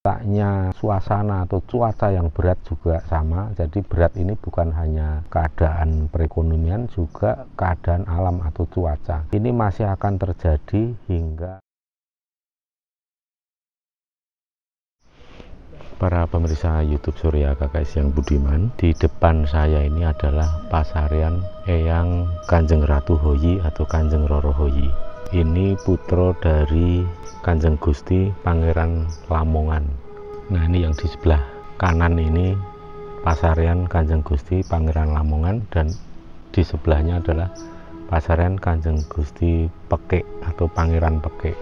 letaknya suasana atau cuaca yang berat juga sama. Jadi berat ini bukan hanya keadaan perekonomian, juga keadaan alam atau cuaca. Ini masih akan terjadi hingga para pemirsa YouTube Surya KKS yang budiman. Di depan saya ini adalah Pasarian Eyang Kanjeng Ratu Hoyi atau Kanjeng Roro Hoyi. Ini putra dari Kanjeng Gusti Pangeran Lamongan. Nah, ini yang di sebelah kanan ini Pasarian Kanjeng Gusti Pangeran Lamongan, dan di sebelahnya adalah Pasarian Kanjeng Gusti Pekik atau Pangeran Pekik.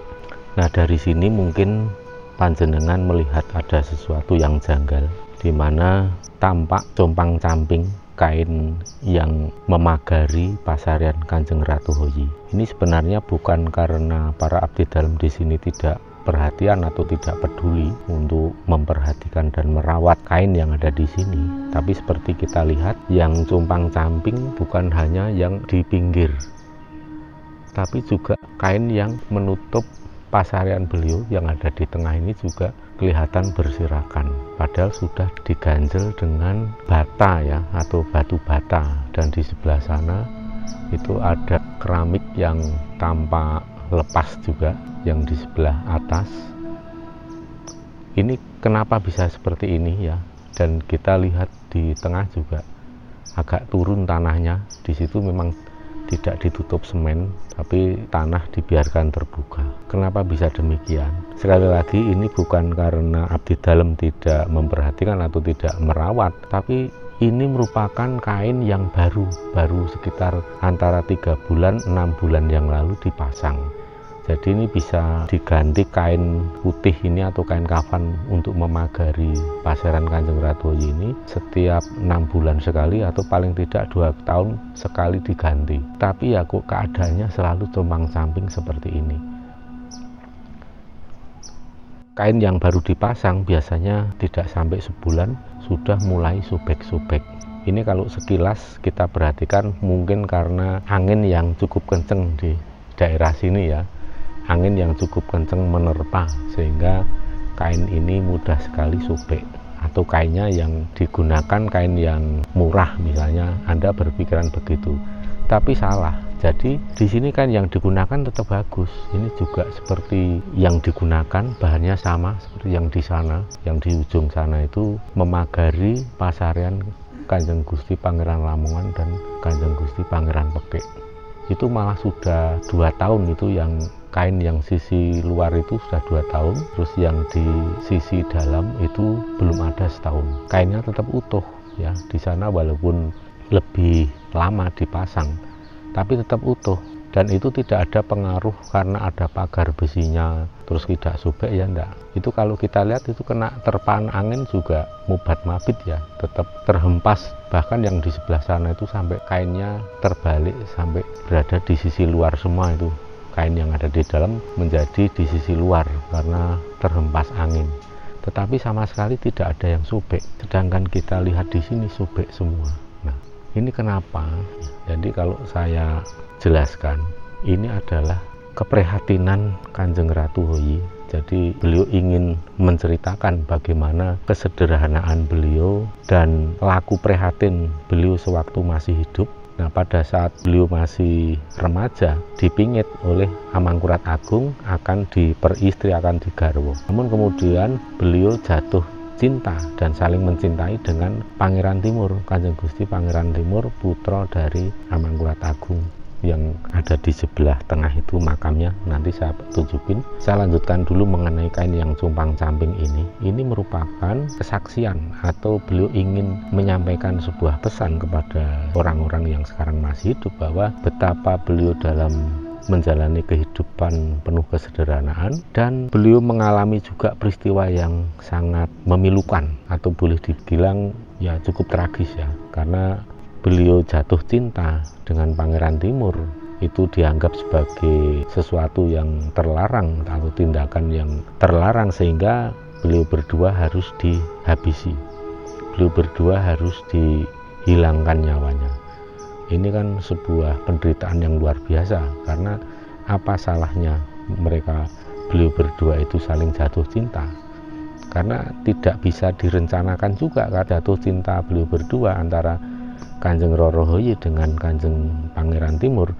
Nah, dari sini mungkin panjenengan melihat ada sesuatu yang janggal, di mana tampak compang-camping kain yang memagari Pasarian Kanjeng Ratu Hoyi. Ini sebenarnya bukan karena para abdi dalam di sini tidak perhatian atau tidak peduli untuk memperhatikan dan merawat kain yang ada di sini, tapi seperti kita lihat, yang compang-camping bukan hanya yang di pinggir, tapi juga kain yang menutup pasarian beliau yang ada di tengah ini juga kelihatan berserakan, padahal sudah diganjel dengan bata ya, atau batu bata. Dan di sebelah sana itu ada keramik yang tampak lepas juga yang di sebelah atas. Ini kenapa bisa seperti ini ya? Dan kita lihat di tengah juga agak turun tanahnya. Di situ memang tidak ditutup semen, tapi tanah dibiarkan terbuka. Kenapa bisa demikian? Sekali lagi, ini bukan karena abdi dalam tidak memperhatikan atau tidak merawat, tapi ini merupakan kain yang baru sekitar antara 3 bulan 6 bulan yang lalu dipasang. Jadi ini bisa diganti kain putih ini atau kain kafan untuk memagari Pasarian Kanjeng Ratu Hoyi ini setiap 6 bulan sekali, atau paling tidak 2 tahun sekali diganti. Tapi ya kok keadaannya selalu compang-camping seperti ini. Kain yang baru dipasang biasanya tidak sampai sebulan sudah mulai sobek-sobek. Ini kalau sekilas kita perhatikan mungkin karena angin yang cukup kenceng di daerah sini ya. Angin yang cukup kencang menerpa sehingga kain ini mudah sekali sobek, atau kainnya yang digunakan kain yang murah misalnya, Anda berpikiran begitu, tapi salah. Jadi di sini kain yang digunakan tetap bagus. Ini juga seperti yang digunakan, bahannya sama seperti yang di sana, yang di ujung sana itu memagari Pasarian Kanjeng Gusti Pangeran Lamongan dan Kanjeng Gusti Pangeran Pekik. Itu malah sudah 2 tahun itu, yang kain yang sisi luar itu sudah 2 tahun, terus yang di sisi dalam itu belum ada setahun. Kainnya tetap utuh ya di sana, walaupun lebih lama dipasang, tapi tetap utuh. Dan itu tidak ada pengaruh karena ada pagar besinya terus tidak sobek ya, enggak. Itu kalau kita lihat itu kena terpaan angin juga mubat mabit ya, tetap terhempas. Bahkan yang di sebelah sana itu sampai kainnya terbalik, sampai berada di sisi luar semua itu. Kain yang ada di dalam menjadi di sisi luar karena terhempas angin. Tetapi sama sekali tidak ada yang sobek. Sedangkan kita lihat di sini sobek semua. Nah, ini kenapa? Jadi kalau saya jelaskan, ini adalah keprihatinan Kanjeng Ratu Hoyi. Jadi beliau ingin menceritakan bagaimana kesederhanaan beliau dan laku prihatin beliau sewaktu masih hidup. Nah, pada saat beliau masih remaja, dipingit oleh Amangkurat Agung akan diperistri, akan digarwo. Namun kemudian beliau jatuh cinta dan saling mencintai dengan Pangeran Timur, Kanjeng Gusti Pangeran Timur, putra dari Amangkurat Agung. Yang ada di sebelah tengah itu makamnya, nanti saya tunjukin. Saya lanjutkan dulu mengenai kain yang compang-camping ini. Ini merupakan kesaksian atau beliau ingin menyampaikan sebuah pesan kepada orang-orang yang sekarang masih hidup, bahwa betapa beliau dalam menjalani kehidupan penuh kesederhanaan, dan beliau mengalami juga peristiwa yang sangat memilukan atau boleh dibilang ya cukup tragis ya, karena beliau jatuh cinta dengan Pangeran Timur. Itu dianggap sebagai sesuatu yang terlarang atau tindakan yang terlarang, sehingga beliau berdua harus dihabisi, beliau berdua harus dihilangkan nyawanya. Ini kan sebuah penderitaan yang luar biasa, karena apa salahnya beliau berdua itu saling jatuh cinta. karena tidak bisa direncanakan juga karena jatuh cinta beliau berdua antara Kanjeng Rorohoyi dengan Kanjeng Pangeran Timur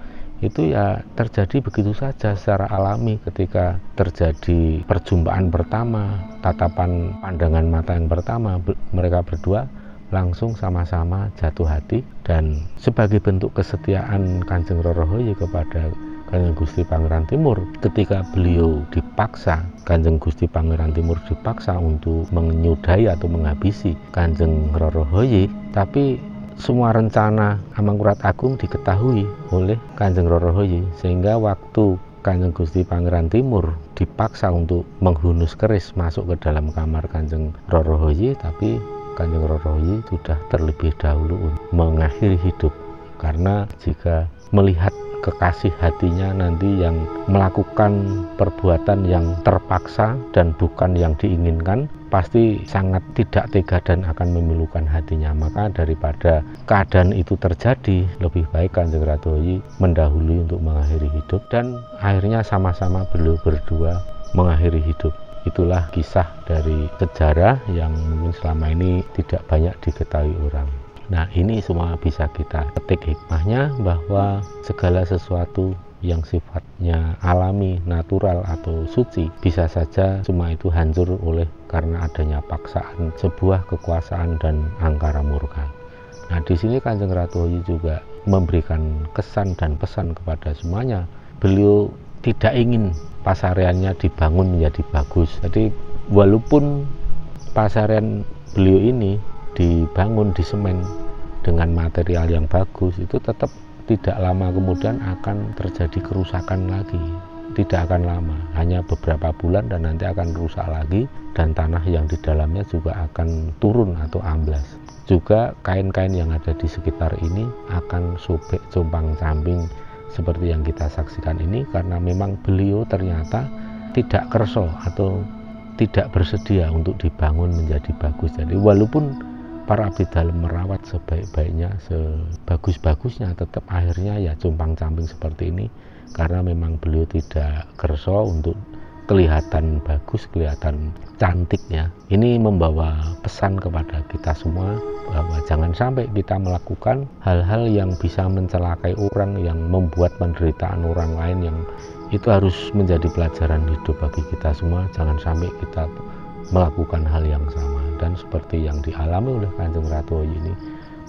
itu ya terjadi begitu saja secara alami ketika terjadi perjumpaan pertama, tatapan pandangan mata yang pertama, mereka berdua langsung sama-sama jatuh hati. Dan sebagai bentuk kesetiaan Kanjeng Rorohoyi kepada Kanjeng Gusti Pangeran Timur, ketika beliau dipaksa, Kanjeng Gusti Pangeran Timur dipaksa untuk menyudahi atau menghabisi Kanjeng Rorohoyi, tapi semua rencana Amangkurat Agung diketahui oleh Kanjeng Rorohoyi, sehingga waktu Kanjeng Gusti Pangeran Timur dipaksa untuk menghunus keris masuk ke dalam kamar Kanjeng Rorohoyi, tapi Kanjeng Rorohoyi sudah terlebih dahulu mengakhiri hidup, karena jika melihat kekasih hatinya nanti yang melakukan perbuatan yang terpaksa dan bukan yang diinginkan, pasti sangat tidak tega dan akan memilukan hatinya. Maka daripada keadaan itu terjadi, lebih baik Kanjeng Ratoyi mendahului untuk mengakhiri hidup, dan akhirnya sama-sama beliau berdua mengakhiri hidup. Itulah kisah dari sejarah yang mungkin selama ini tidak banyak diketahui orang. Nah, ini semua bisa kita petik hikmahnya, bahwa segala sesuatu yang sifatnya alami, natural atau suci bisa saja semua itu hancur oleh karena adanya paksaan sebuah kekuasaan dan angkara murka. Nah, di sini Kanjeng Ratoyi juga memberikan kesan dan pesan kepada semuanya. Beliau tidak ingin pasareannya dibangun menjadi bagus. Jadi walaupun pasarean beliau ini dibangun di semen dengan material yang bagus, itu tetap tidak lama kemudian akan terjadi kerusakan lagi. Tidak akan lama, hanya beberapa bulan dan nanti akan rusak lagi, dan tanah yang di dalamnya juga akan turun atau amblas. Juga kain-kain yang ada di sekitar ini akan sobek compang-camping seperti yang kita saksikan ini, karena memang beliau ternyata tidak kerso atau tidak bersedia untuk dibangun menjadi bagus. Jadi walaupun para abdi dalam merawat sebaik-baiknya, sebagus-bagusnya, tetap akhirnya ya compang-camping seperti ini, karena memang beliau tidak kerso untuk kelihatan bagus, kelihatan cantiknya. Ini membawa pesan kepada kita semua bahwa jangan sampai kita melakukan hal-hal yang bisa mencelakai orang, yang membuat penderitaan orang lain, yang itu harus menjadi pelajaran hidup bagi kita semua. Jangan sampai kita melakukan hal yang sama, dan seperti yang dialami oleh Kanjeng Ratoyi ini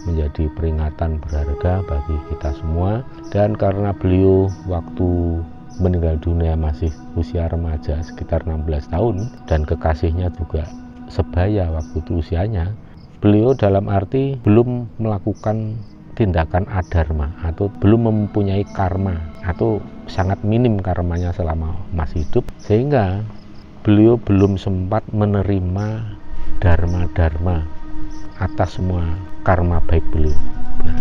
menjadi peringatan berharga bagi kita semua. Dan karena beliau waktu meninggal dunia masih usia remaja sekitar 16 tahun, dan kekasihnya juga sebaya waktu itu usianya, beliau dalam arti belum melakukan tindakan adharma atau belum mempunyai karma, atau sangat minim karmanya selama masih hidup, sehingga beliau belum sempat menerima dharma-dharma atas semua karma baik beliau. Nah,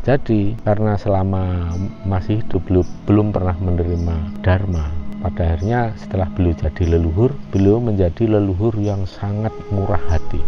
jadi karena selama masih hidup beliau belum pernah menerima dharma, pada akhirnya setelah beliau jadi leluhur, beliau menjadi leluhur yang sangat murah hati.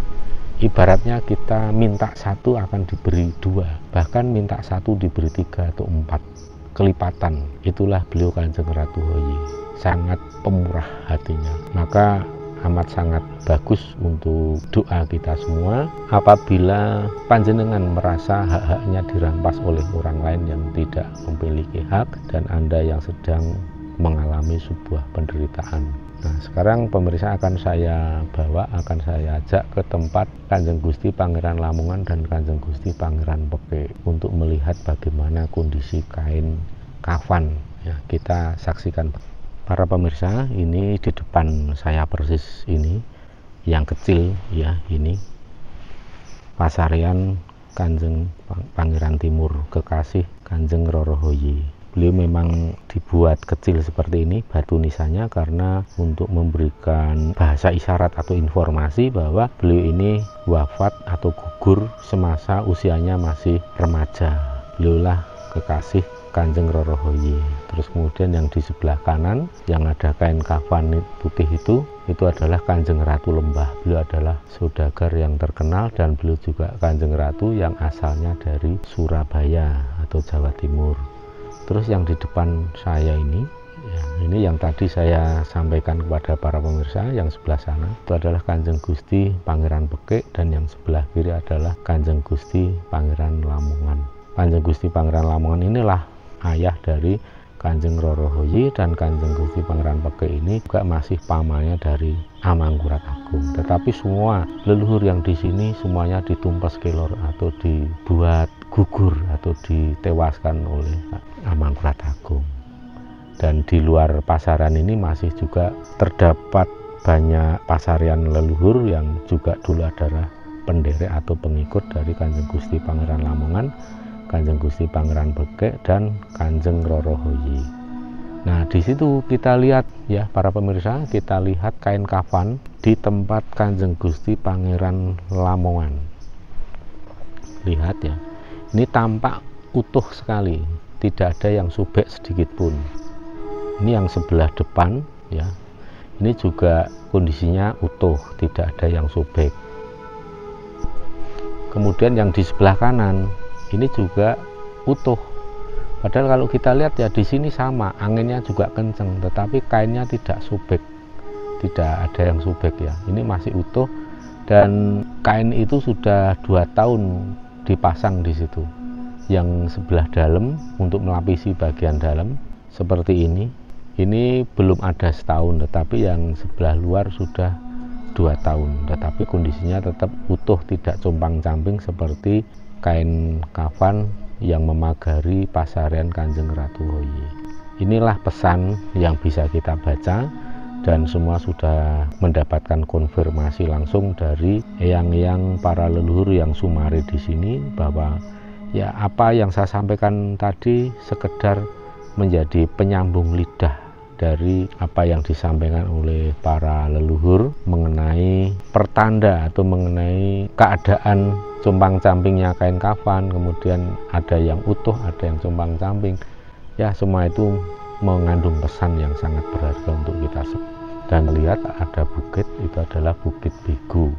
Ibaratnya kita minta satu akan diberi dua, bahkan minta satu diberi 3 atau 4 kelipatan. Itulah beliau Kanjeng Ratoyi, sangat pemurah hatinya. Maka amat sangat bagus untuk doa kita semua apabila panjenengan merasa hak-haknya dirampas oleh orang lain yang tidak memiliki hak, dan Anda yang sedang mengalami sebuah penderitaan. Nah, sekarang pemirsa akan saya ajak ke tempat Kanjeng Gusti Pangeran Lamongan dan Kanjeng Gusti Pangeran Peke untuk melihat bagaimana kondisi kain kafan. Ya, kita saksikan. Para pemirsa, ini di depan saya persis ini, yang kecil ya, ini pasarean Kanjeng Pangeran Timur, kekasih Kanjeng Rorohoyi. Beliau memang dibuat kecil seperti ini batu nisannya karena untuk memberikan bahasa isyarat atau informasi bahwa beliau ini wafat atau gugur semasa usianya masih remaja. Beliaulah kekasih Kanjeng Rorohoyi. Terus kemudian yang di sebelah kanan yang ada kain kafan putih itu adalah Kanjeng Ratu Lembah. Beliau adalah saudagar yang terkenal, dan beliau juga Kanjeng Ratu yang asalnya dari Surabaya atau Jawa Timur. Terus yang di depan saya ini Ya, ini yang tadi saya sampaikan kepada para pemirsa, yang sebelah sana itu adalah Kanjeng Gusti Pangeran Bekik, dan yang sebelah kiri adalah Kanjeng Gusti Pangeran Lamongan. Kanjeng Gusti Pangeran Lamongan inilah ayah dari Kanjeng Roro Hoyi, dan Kanjeng Gusti Pangeran Bekik ini juga masih pamannya dari Amangkurat Agung. Tetapi semua leluhur yang di sini semuanya ditumpas kelor atau dibuat gugur atau ditewaskan oleh Amangkurat Agung. Dan di luar pasaran ini masih juga terdapat banyak pasarian leluhur yang juga dulu adalah penderek atau pengikut dari Kanjeng Gusti Pangeran Lamongan, Kanjeng Gusti Pangeran Bekik, dan Kanjeng Roro Hoyi. Nah, di situ kita lihat ya para pemirsa, kita lihat kain kafan di tempat Kanjeng Gusti Pangeran Lamongan. Lihat ya, ini tampak utuh sekali, tidak ada yang sobek sedikit pun. Ini yang sebelah depan ya, ini juga kondisinya utuh, tidak ada yang sobek. Kemudian yang di sebelah kanan ini juga utuh, padahal kalau kita lihat ya di sini sama, anginnya juga kenceng, tetapi kainnya tidak sobek, tidak ada yang sobek ya. Ini masih utuh, dan kain itu sudah 2 tahun dipasang di situ. Yang sebelah dalam untuk melapisi bagian dalam seperti ini belum ada setahun, tetapi yang sebelah luar sudah 2 tahun, tetapi kondisinya tetap utuh, tidak compang-camping seperti kain kafan yang memagari pasarian Kanjeng Ratu Hoyi. Inilah pesan yang bisa kita baca, dan semua sudah mendapatkan konfirmasi langsung dari eyang-eyang para leluhur yang sumari di sini, bahwa ya apa yang saya sampaikan tadi sekedar menjadi penyambung lidah dari apa yang disampaikan oleh para leluhur mengenai pertanda atau mengenai keadaan compang-campingnya kain kafan, kemudian ada yang utuh, ada yang compang-camping. Ya, semua itu mengandung pesan yang sangat berharga untuk kita semua. Dan lihat ada bukit, itu adalah Bukit Begu.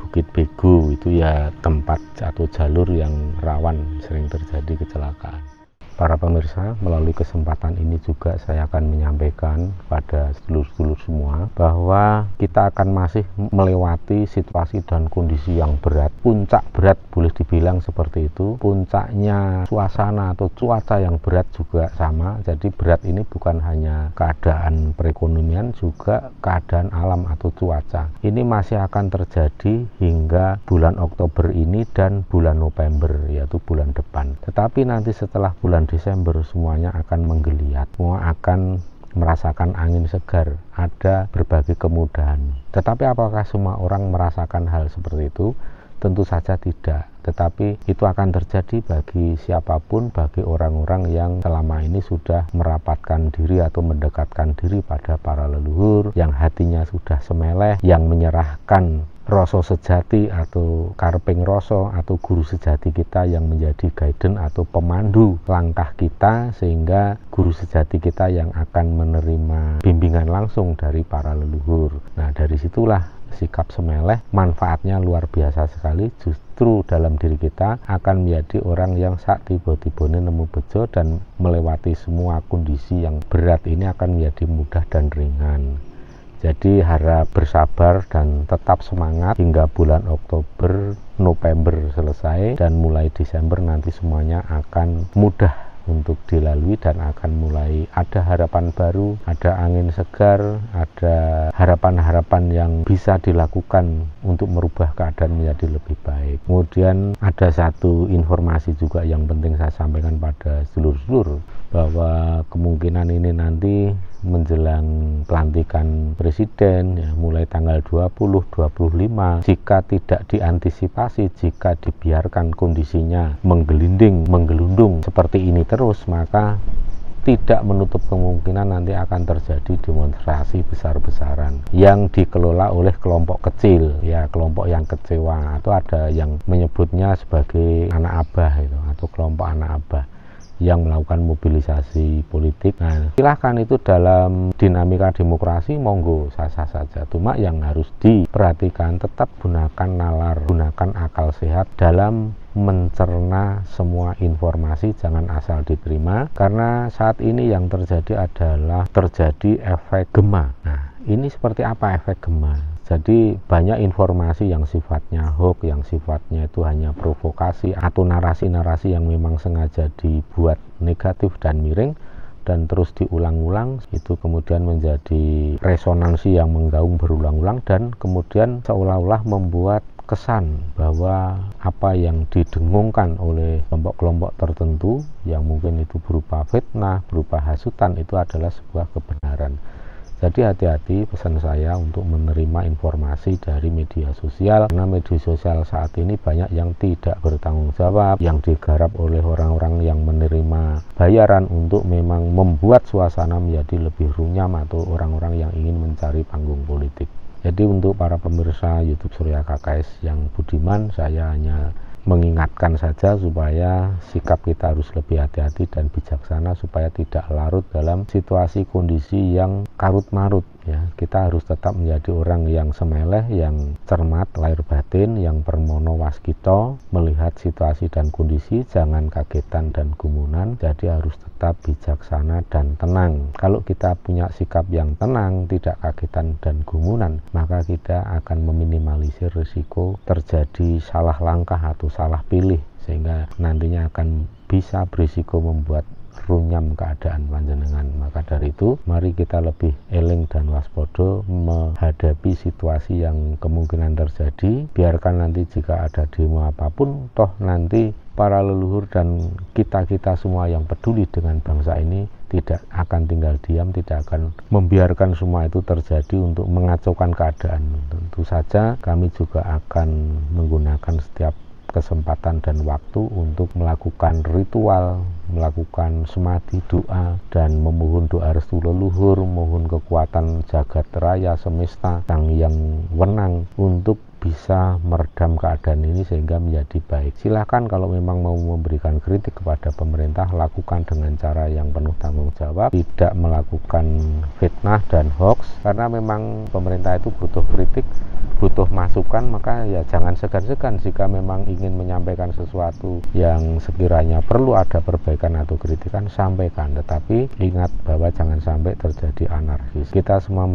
Bukit Begu itu ya tempat atau jalur yang rawan sering terjadi kecelakaan. Para pemirsa, melalui kesempatan ini juga saya akan menyampaikan pada sedulur-sedulur semua bahwa kita akan masih melewati situasi dan kondisi yang berat, puncak berat boleh dibilang seperti itu. Puncaknya suasana atau cuaca yang berat juga sama. Jadi berat ini bukan hanya keadaan perekonomian, juga keadaan alam atau cuaca. Ini masih akan terjadi hingga bulan Oktober ini dan bulan November, yaitu bulan depan. Tetapi nanti setelah bulan Desember semuanya akan menggeliat, semua akan merasakan angin segar, ada berbagai kemudahan. Tetapi apakah semua orang merasakan hal seperti itu? Tentu saja tidak, tetapi itu akan terjadi bagi siapapun, bagi orang-orang yang selama ini sudah merapatkan diri atau mendekatkan diri pada para leluhur, yang hatinya sudah semeleh, yang menyerahkan rasa sejati atau karping rasa atau guru sejati kita yang menjadi guidance atau pemandu langkah kita, sehingga guru sejati kita yang akan menerima bimbingan langsung dari para leluhur. Nah, dari situlah sikap semeleh manfaatnya luar biasa sekali. Justru dalam diri kita akan menjadi orang yang sak tiba-tiba nemu bejo, dan melewati semua kondisi yang berat ini akan menjadi mudah dan ringan. Jadi harap bersabar dan tetap semangat hingga bulan Oktober, November selesai, dan mulai Desember nanti semuanya akan mudah untuk dilalui, dan akan mulai ada harapan baru, ada angin segar, ada harapan-harapan yang bisa dilakukan untuk merubah keadaan menjadi lebih baik. Kemudian ada satu informasi juga yang penting saya sampaikan pada sedulur-sedulur, bahwa kemungkinan ini nanti menjelang pelantikan presiden ya, mulai tanggal 20-25, jika tidak diantisipasi, jika dibiarkan kondisinya menggelundung seperti ini terus, maka tidak menutup kemungkinan nanti akan terjadi demonstrasi besar-besaran yang dikelola oleh kelompok kecil, ya kelompok yang kecewa, atau ada yang menyebutnya sebagai anak abah itu, atau kelompok anak abah yang melakukan mobilisasi politik. Nah, silahkan, itu dalam dinamika demokrasi monggo sah-sah saja. Cuma yang harus diperhatikan, tetap gunakan nalar, gunakan akal sehat dalam mencerna semua informasi, jangan asal diterima, karena saat ini yang terjadi adalah terjadi efek gema. Nah, ini seperti apa efek gema? Jadi banyak informasi yang sifatnya hoax, yang sifatnya itu hanya provokasi atau narasi-narasi yang memang sengaja dibuat negatif dan miring dan terus diulang-ulang, itu kemudian menjadi resonansi yang menggaung berulang-ulang dan kemudian seolah-olah membuat kesan bahwa apa yang didengungkan oleh kelompok-kelompok tertentu yang mungkin itu berupa fitnah, berupa hasutan, itu adalah sebuah kebenaran. Jadi hati-hati, pesan saya untuk menerima informasi dari media sosial, karena media sosial saat ini banyak yang tidak bertanggung jawab, yang digarap oleh orang-orang yang menerima bayaran untuk memang membuat suasana menjadi lebih runyam, atau orang-orang yang ingin mencari panggung politik. Jadi untuk para pemirsa YouTube Surya KKS yang budiman, saya hanya mengingatkan saja supaya sikap kita harus lebih hati-hati dan bijaksana supaya tidak larut dalam situasi kondisi yang karut-marut. Ya, kita harus tetap menjadi orang yang semeleh, yang cermat lahir batin, yang bermono waskito, melihat situasi dan kondisi, jangan kagetan dan gumunan. Jadi harus tetap bijaksana dan tenang. Kalau kita punya sikap yang tenang, tidak kagetan dan gumunan, maka kita akan meminimalisir risiko terjadi salah langkah atau salah pilih, sehingga nantinya akan bisa berisiko membuat runyam keadaan panjenengan. Maka dari itu, mari kita lebih eling dan waspada menghadapi situasi yang kemungkinan terjadi. Biarkan nanti jika ada demo apapun, toh nanti para leluhur dan kita-kita semua yang peduli dengan bangsa ini tidak akan tinggal diam, tidak akan membiarkan semua itu terjadi untuk mengacaukan keadaan. Tentu saja kami juga akan menggunakan setiap kesempatan dan waktu untuk melakukan ritual, melakukan semadi doa, dan memohon doa restu leluhur, mohon kekuatan jagat raya semesta sang yang wenang untuk bisa meredam keadaan ini sehingga menjadi baik. Silahkan kalau memang mau memberikan kritik kepada pemerintah, lakukan dengan cara yang penuh tanggung jawab, tidak melakukan fitnah dan hoax, karena memang pemerintah itu butuh kritik, butuh masukan, maka ya jangan segan-segan jika memang ingin menyampaikan sesuatu yang sekiranya perlu ada perbaikan atau kritikan, sampaikan. Tetapi ingat bahwa jangan sampai terjadi anarkis. Kita semua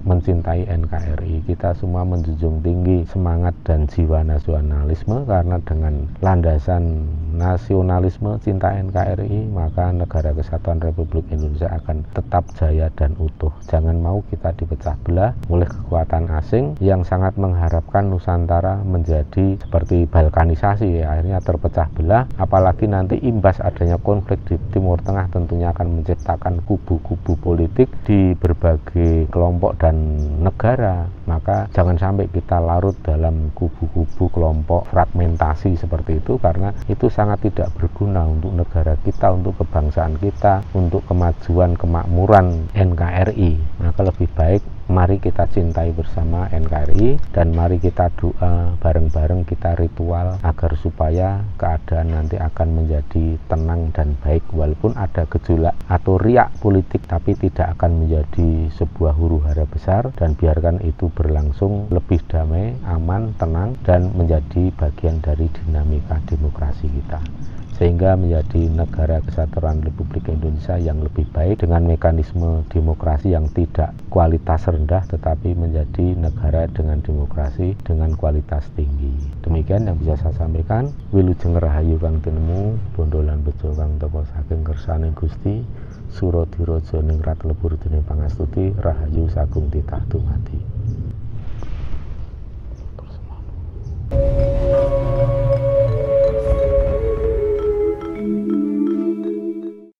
mencintai NKRI, kita semua menjunjung tinggi semangat dan jiwa nasionalisme, karena dengan landasan nasionalisme cinta NKRI, maka Negara Kesatuan Republik Indonesia akan tetap jaya dan utuh. Jangan mau kita dipecah belah oleh kekuatan asing yang sangat mengharapkan Nusantara menjadi seperti balkanisasi, ya, akhirnya terpecah belah. Apalagi nanti imbas adanya konflik di Timur Tengah tentunya akan menciptakan kubu-kubu politik di berbagai kelompok dan negara. Maka jangan sampai kita larut dalam kubu-kubu kelompok fragmentasi seperti itu, karena itu sangat tidak berguna untuk negara kita, untuk kebangsaan kita, untuk kemajuan kemakmuran NKRI. Maka lebih baik mari kita cintai bersama NKRI dan mari kita doa bareng-bareng, kita ritual agar supaya keadaan nanti akan menjadi tenang dan baik, walaupun ada gejolak atau riak politik, tapi tidak akan menjadi sebuah huru-hara besar, dan biarkan itu berlangsung lebih damai, aman, tenang, dan menjadi bagian dari dinamika demokrasi kita, sehingga menjadi negara kesatuan Republik Indonesia yang lebih baik dengan mekanisme demokrasi yang tidak kualitas rendah, tetapi menjadi negara dengan demokrasi dengan kualitas tinggi. Demikian yang bisa saya sampaikan. Wilujeng Rahayu kang tinemu, bondolan bejo kang teka saking kersaning Gusti, Suradiraja ningrat lebur dening pangastuti, Rahayu sagung titah dumadi.